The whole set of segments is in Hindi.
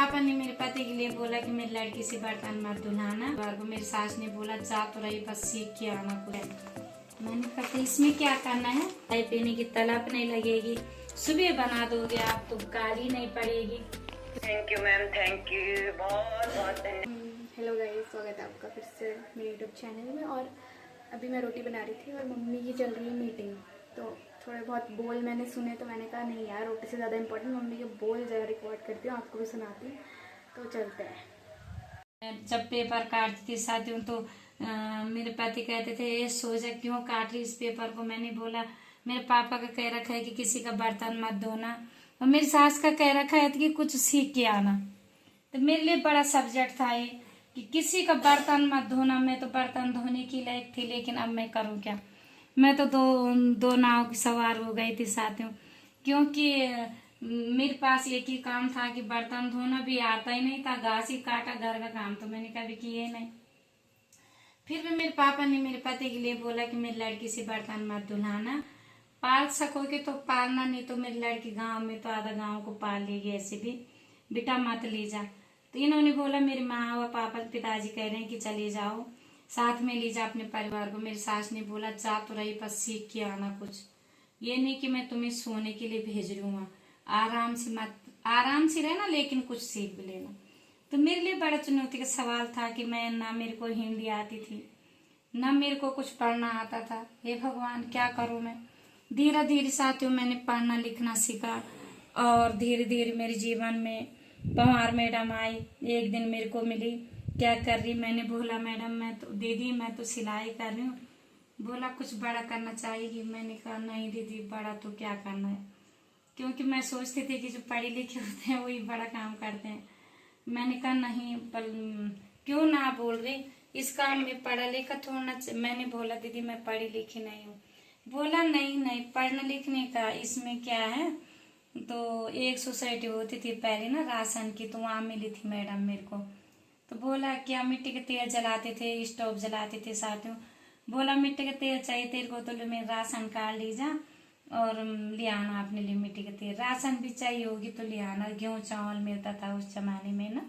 पापा ने मेरे पति के लिए बोला कि मेरी लड़की से बर्तन मत धुलाना, और मेरी सास ने बोला जा तो रही बस सीख के आना कुछ। मैंने कहा इसमें क्या करना है, चाय पीने की तलब नहीं लगेगी, सुबह बना दोगे आप तो गाली नहीं पड़ेगी। Thank you ma'am, thank you, बहुत बहुत धन्यवाद। हेलो गाइस, स्वागत है आपका फिर से मेरे यूट्यूब चैनल में। और अभी मैं रोटी बना रही थी और मम्मी की चल रही है मीटिंग, तो थोड़े बहुत बोल मैंने सुने तो मैंने कहा नहीं यार, रोटी से ज़्यादा इम्पोर्टेंट मम्मी के बोल ज़्यादा रिकॉर्ड करती हूँ, आपको भी सुनाती हूँ, तो चलते हैं। जब पेपर काटती थी साथियों तो मेरे पति कहते थे ये सोचा क्यों काट रही इस पेपर को। मैंने बोला मेरे पापा का कह रखा है कि किसी का बर्तन मत धोना, और मेरी सास का कह रखा है कि कुछ सीख के आना। तो मेरे लिए बड़ा सब्जेक्ट था ये कि किसी का बर्तन मत धोना। मैं तो बर्तन धोने की लायक थी, लेकिन अब मैं करूँ क्या। मैं तो दो नाव की सवार हो गई थी साथियों, क्योंकि मेरे पास एक ही काम था कि बर्तन धोना भी आता ही नहीं था, घास ही काटा, घर का काम तो मैंने कभी किए नहीं। फिर भी मेरे पापा ने मेरे पति के लिए बोला कि मेरी लड़की से बर्तन मत धुलाना, पाल सकोगे तो पालना, नहीं तो मेरी लड़की गांव में तो आधा गांव को पाल लेगी, ऐसे भी बेटा मत ले जा। तो इन्होंने बोला, मेरी माँ व पापा पिताजी कह रहे हैं कि चले जाओ, साथ में ले जा अपने परिवार को। मेरी सास ने बोला जा तो रही बस सीख के आना कुछ, ये नहीं कि मैं तुम्हें सोने के लिए भेज रही हूँ, आराम से रहना, लेकिन कुछ सीख भी लेना। तो मेरे लिए बड़ा चुनौती का सवाल था कि मैं ना मेरे को हिंदी आती थी, ना मेरे को कुछ पढ़ना आता था। हे भगवान क्या करूं मैं। धीरे धीरे साथियों मैंने पढ़ना लिखना सीखा, और धीरे धीरे मेरे जीवन में पवार मैडम आई। एक दिन मेरे को मिली, क्या कर रही, मैंने बोला मैडम मैं तो दीदी मैं तो सिलाई कर रही हूँ। बोला कुछ बड़ा करना चाहिए। मैंने कहा नहीं दीदी, बड़ा तो क्या करना है, क्योंकि मैं सोचती थी कि जो पढ़े लिखे होते हैं वही बड़ा काम करते हैं। मैंने कहा नहीं, पर क्यों ना बोल रही, इस काम में पढ़ा लिखा थोड़ा। मैंने बोला दीदी मैं पढ़ी लिखी नहीं हूँ। बोला नहीं पढ़ने लिखने का इसमें क्या है। तो एक सोसाइटी होती थी पहले ना राशन की, तो वहाँ मिली थी मैडम मेरे को। तो बोला क्या मिट्टी के तेल जलाते थे, स्टोव जलाते थे साथियों। बोला मिट्टी के तेल चाहिए तेरे को, तो मेरे राशन कार्ड ले जा और ले आना अपने लिए मिट्टी के तेल। राशन भी चाहिए होगी तो ले आना, गेहूँ चावल मिलता था उस जमाने में ना।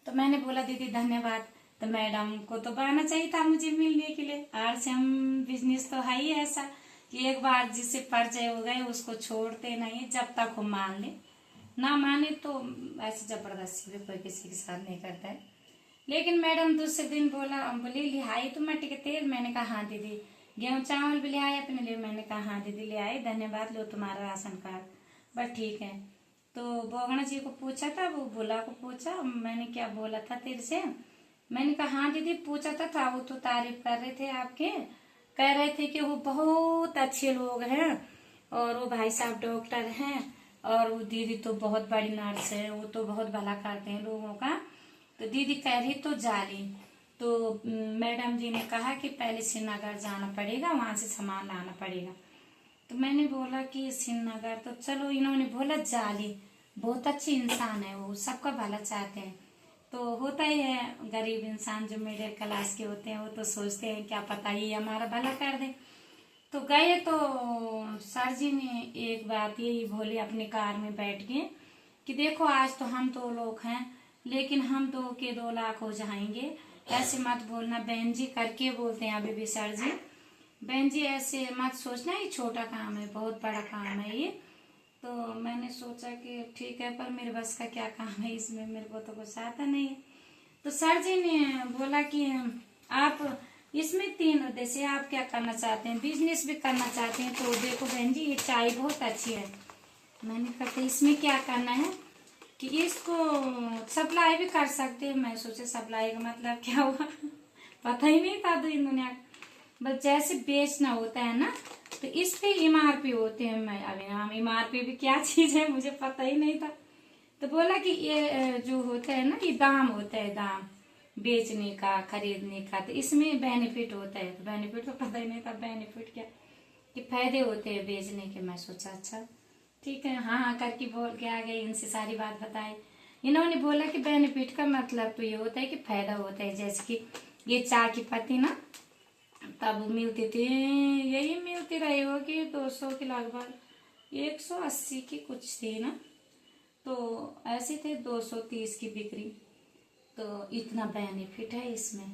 तो मैंने बोला दीदी धन्यवाद। तो मैडम को तो बहाना चाहिए था मुझे मिलने के लिए। आज से हम बिजनेस तो है ही ऐसा कि एक बार जिससे परिचय हो गए उसको छोड़ते नहीं जब तक वो मान ले, ना माने तो ऐसे जबरदस्ती भी कोई किसी के साथ नहीं करता है। लेकिन मैडम दूसरे दिन बोली लिहाई तो मिट्टी के तेल। मैंने कहा हाँ दीदी। गेहूँ चावल भी ले आए अपने लिए। मैंने कहा हाँ दीदी ले आए, धन्यवाद, लो तुम्हारा राशन कार्ड, बस ठीक है। तो बोगना जी को पूछा था, वो बोला को पूछा, मैंने क्या बोला था तेरे से। मैंने कहा हाँ दीदी पूछा था वो तो तारीफ कर रहे थे आपके, कह रहे थे कि वो बहुत अच्छे लोग हैं, और वो भाई साहब डॉक्टर हैं, और वो दीदी तो बहुत बड़ी नर्स है, वो तो बहुत भला करते हैं लोगों का। तो दीदी कह रही तो जा रही। तो मैडम जी ने कहा कि पहले श्रीनगर जाना पड़ेगा, वहां से सामान लाना पड़ेगा। तो मैंने बोला कि श्रीनगर, तो चलो। इन्होंने बोला जाली बहुत अच्छी इंसान है, वो सबका भला चाहते हैं। तो होता ही है, गरीब इंसान जो मिडिल क्लास के होते हैं वो तो सोचते हैं क्या पता ये हमारा भला कर दे। तो गए तो सर जी ने एक बात यही बोली अपनी कार में बैठ के कि देखो आज तो हम 2 लोग हैं, लेकिन हम 2 के 2 लाख हो जाएंगे, ऐसे मत बोलना। बहन जी करके बोलते हैं अभी भी सर जी, बहन जी ऐसे मत सोचना, ये छोटा काम है, बहुत बड़ा काम है ये। तो मैंने सोचा कि ठीक है, पर मेरे बस का क्या काम है इसमें, मेरे को तो कुछ आता नहीं है। तो सर जी ने बोला कि आप इसमें 3 उद्देश्य, आप क्या करना चाहते हैं, बिजनेस भी करना चाहते हैं, तो देखो बहन जी ये चाय बहुत अच्छी है। मैंने कहा इसमें क्या करना है कि इसको सप्लाई भी कर सकते हैं। मैं सोचा सप्लाई का मतलब क्या हुआ पता ही नहीं था दुनिया का। बस जैसे बेचना होता है ना, तो इस पे MRP होते हैं। मैं अभी नाम MRP भी क्या चीज है मुझे पता ही नहीं था। तो बोला कि ये जो होता है ना, ये दाम होता है, दाम बेचने का खरीदने का, तो इसमें बेनिफिट होता है। तो बेनिफिट तो पता ही नहीं था, बेनिफिट क्या कि फायदे होते हैं बेचने के। मैं सोचा अच्छा ठीक है, हाँ हाँ करके बोल के आ गई, इनसे सारी बात बताई। इन्होंने बोला कि बेनिफिट का मतलब तो ये होता है कि फायदा होता है, जैसे कि ये चाय की पत्ती ना तब मिलती थी, यही मिलती रही होगी 200 के लगभग, 180 की कुछ थी ना। तो ऐसे थे 230 की बिक्री। तो इतना बेनिफिट है इसमें,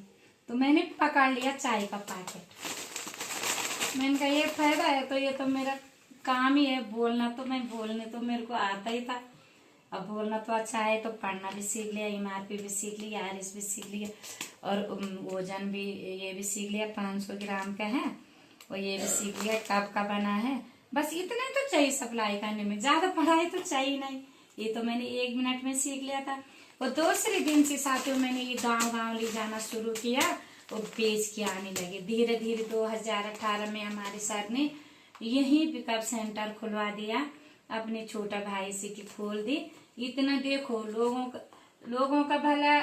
तो मैंने पकड़ लिया चाय का पैकेट। मैंने कहा ये फायदा है तो ये तो मेरा काम ही है बोलना, तो मैं बोलने तो मेरे को आता ही था। अब बोलना तो अच्छा है, तो पढ़ना भी सीख लिया, MRP भी सीख लिया, RS भी सीख लिया, और वजन भी ये भी सीख लिया 500 ग्राम का है, और ये भी सीख लिया कब का बना है। बस इतने तो चाहिए सप्लाई करने में, ज्यादा पढ़ाई तो चाहिए नहीं। ये तो मैंने 1 मिनट में सीख लिया था। और दूसरे दिन से साथियों मैंने ये गांव ले जाना शुरू किया और बेच के आने लगे। धीरे धीरे 2018 में हमारे सर ने यही पिकअप सेंटर खुलवा दिया, अपने छोटा भाई से की खोल दी। इतना देखो लोगों का भला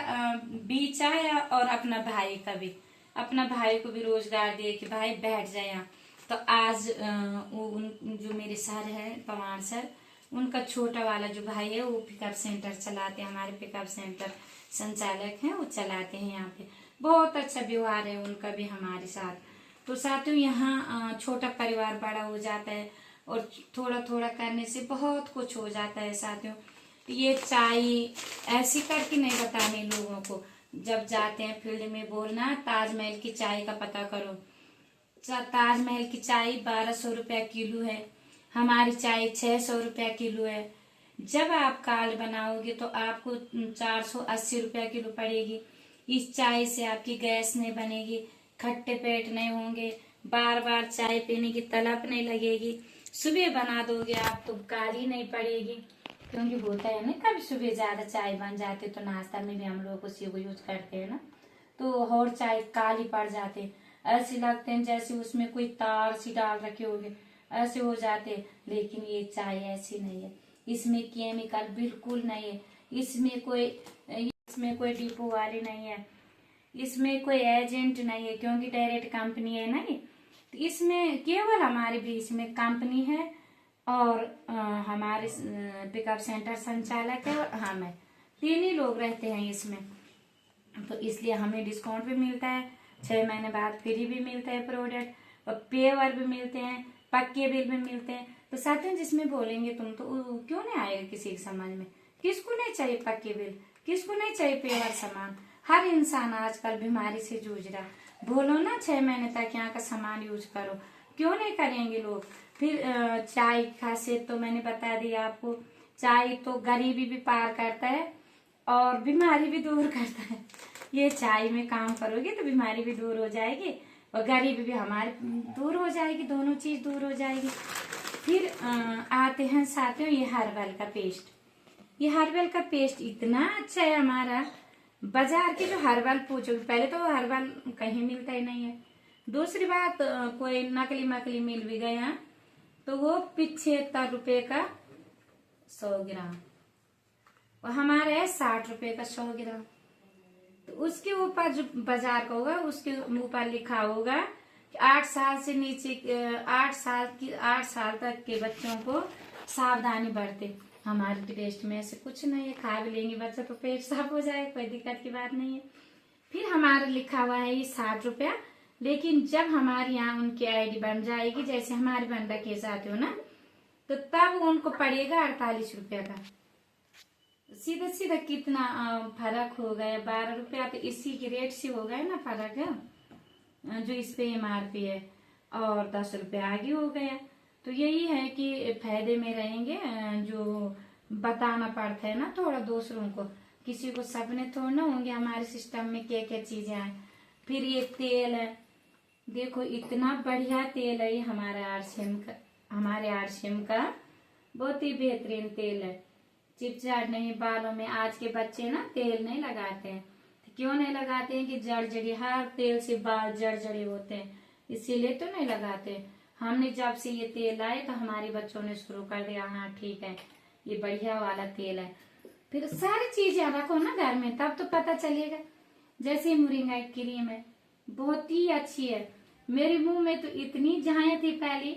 बीच आया, और अपना भाई का भी, अपना भाई को भी रोजगार दिए कि भाई बैठ जाए यहाँ। तो आज जो मेरे सर है पवार सर, उनका छोटा वाला जो भाई है वो पिकअप सेंटर चलाते हैं, हमारे पिकअप सेंटर संचालक हैं, वो चलाते हैं यहाँ पे। बहुत अच्छा व्यवहार है उनका भी हमारे साथ। तो साथियों यहाँ छोटा परिवार बड़ा हो जाता है, और थोड़ा थोड़ा करने से बहुत कुछ हो जाता है साथियों। ये चाय ऐसी करके नहीं बताने लोगों को, जब जाते हैं फील्ड में बोलना ताजमहल की चाय का पता करो। ताजमहल की चाय 1200 रुपया किलो है, हमारी चाय 600 रुपया किलो है। जब आप कार्ड बनाओगे तो आपको 480 रुपया किलो पड़ेगी। इस चाय से आपकी गैस नहीं बनेगी, खट्टे पेट नहीं होंगे, बार बार चाय पीने की तलब नहीं लगेगी। सुबह बना दोगे आप तो काली नहीं पड़ेगी, क्योंकि होता है ना कभी सुबह ज्यादा चाय बन जाते तो नाश्ता में भी हम लोग उसी को यूज करते हैं ना, तो और चाय काली पड़ जाते, ऐसे लगते हैं जैसे उसमें कोई तार सी डाल रखे होगे, ऐसे हो जाते। लेकिन ये चाय ऐसी नहीं है, इसमें केमिकल बिल्कुल नहीं है, इसमें कोई डिपो वाले नहीं है, इसमें कोई एजेंट नहीं है, क्योंकि डायरेक्ट कंपनी है ना ये। तो इसमें केवल हमारे बीच में कंपनी है, और हमारे पिकअप सेंटर संचालक है, और हम है, 3 ही लोग रहते हैं इसमें। तो इसलिए हमें डिस्काउंट भी मिलता है, 6 महीने बाद फ्री भी मिलता है प्रोडक्ट, और पेवर भी मिलते हैं, पक्के बिल भी मिलते हैं। तो साथियों जिसमें बोलेंगे तुम तो क्यों नहीं आएगा किसी के समझ में, किसको नहीं चाहिए पक्के बिल, किसको नहीं चाहिए पेवर सामान। हर इंसान आजकल बीमारी से जूझ रहा, बोलो ना 6 महीने तक यहाँ का सामान यूज करो, क्यों नहीं करेंगे लोग। फिर चाय की खासियत तो मैंने बता दी आपको, चाय तो गरीबी भी पार करता है और बीमारी भी दूर करता है। ये चाय में काम करोगे तो बीमारी भी दूर हो जाएगी और गरीबी भी हमारी दूर हो जाएगी, दोनों चीज दूर हो जाएगी। फिर आते हैं साथियों ये हर्बल का पेस्ट। ये हर्बल का पेस्ट इतना अच्छा है हमारा, बाजार के जो हर्बल पूछोगे, पहले तो हर्बल कहीं मिलता ही नहीं है, दूसरी बात कोई नकली मकली मिल भी गया तो वो 75 रुपए का 100 ग्राम, और हमारे है 60 रुपए का 100 ग्राम। तो उसके ऊपर जो बाजार का होगा उसके ऊपर लिखा होगा कि 8 साल से नीचे 8 साल तक के बच्चों को सावधानी बरते। हमारे टेस्ट में ऐसे कुछ नहीं है, खा भी लेंगे बच्चा तो पेट साफ हो जाए, कोई दिक्कत की बात नहीं है। फिर हमारा लिखा हुआ है ये 60 रुपया, लेकिन जब हमारे यहाँ उनकी आईडी बन जाएगी, जैसे हमारे बन रखे जाते हो ना, तो तब उनको पड़ेगा 48 रुपया का। सीधा सीधा कितना फर्क हो गया, 12 रुपया तो इसी के रेट से हो गया ना फर्क है, जो इस पे MRP है, और 10 रुपया आगे हो गया। तो यही है कि फायदे में रहेंगे, जो बताना पड़ता है ना थोड़ा दूसरों को, किसी को सपने थोड़ा ना होंगे हमारे सिस्टम में क्या क्या चीजें आए। फिर ये तेल है, देखो इतना बढ़िया तेल है ये हमारे RCM का बहुत ही बेहतरीन तेल है, चिपचाट नहीं बालों में। आज के बच्चे ना तेल नहीं लगाते हैं, तो क्यों नहीं लगाते हैं कि जड़ी हर तेल से बाल जड़ी होते हैं, इसीलिए तो नहीं लगाते। हमने जब से ये तेल लाए तो हमारे बच्चों ने शुरू कर दिया, हाँ ठीक है ये बढ़िया वाला तेल है। फिर सारी चीजें रखो ना घर में तब तो पता चलेगा। जैसे मोरिंगा की क्रीम है, बहुत ही अच्छी है, मेरे मुंह में तो इतनी झाएं थी पहले,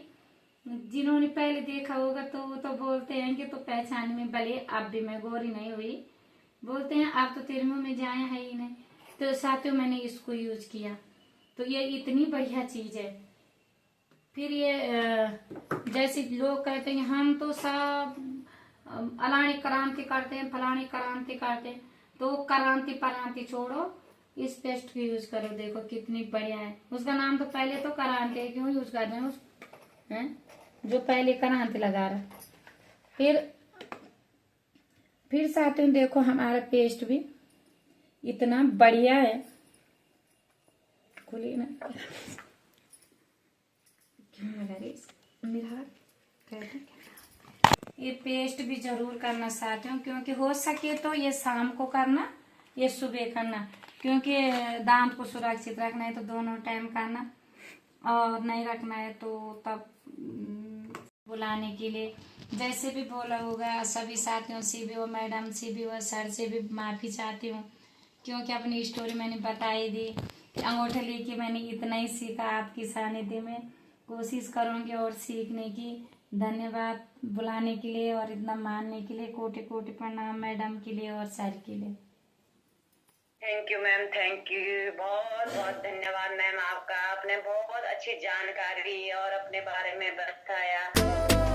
जिन्होंने पहले देखा होगा तो वो तो बोलते हैं कि तो पहचान में, भले अब भी मैं गोरी नहीं हुई, बोलते हैं अब तो तेरे मुंह में जाए है ही नहीं। तो साथियों मैंने इसको यूज किया, तो ये इतनी बढ़िया चीज है। फिर ये जैसे लोग कहते हैं हम तो सब अलानी क्रांति करते हैं, फलानी क्रांति करते हैं, तो क्रांति परांति छोड़ो, इस पेस्ट की यूज करो। देखो कितनी बढ़िया है। उसका नाम तो पहले तो क्रांति है, क्यों यूज करते हैं हैं जो पहले क्रांति लगा रहा। फिर साथियों देखो हमारा पेस्ट भी इतना बढ़िया है। खुली ना क्यों लगा रही मेरा हाथ। ये पेस्ट भी जरूर करना साथियों, क्योंकि हो सके तो ये शाम को करना, ये सुबह करना, क्योंकि दांत को सुरक्षित रखना है तो दोनों टाइम करना, और नहीं रखना है तो तब बुलाने के लिए जैसे भी बोला होगा। सभी साथियों से भी और मैडम से भी और सर से भी माफ़ी चाहती हूँ, क्योंकि अपनी स्टोरी मैंने बताई दी कि अंगूठा लेके मैंने इतना ही सीखा। आपकी सानिध्य में कोशिश करूँगी और सीखने की। धन्यवाद बुलाने के लिए और इतना मानने के लिए। कोटि कोटि प्रणाम मैडम के लिए और सर के लिए। Thank you ma'am, thank you, बहुत बहुत धन्यवाद मैम आपका। आपने बहुत अच्छी जानकारी और अपने बारे में बताया।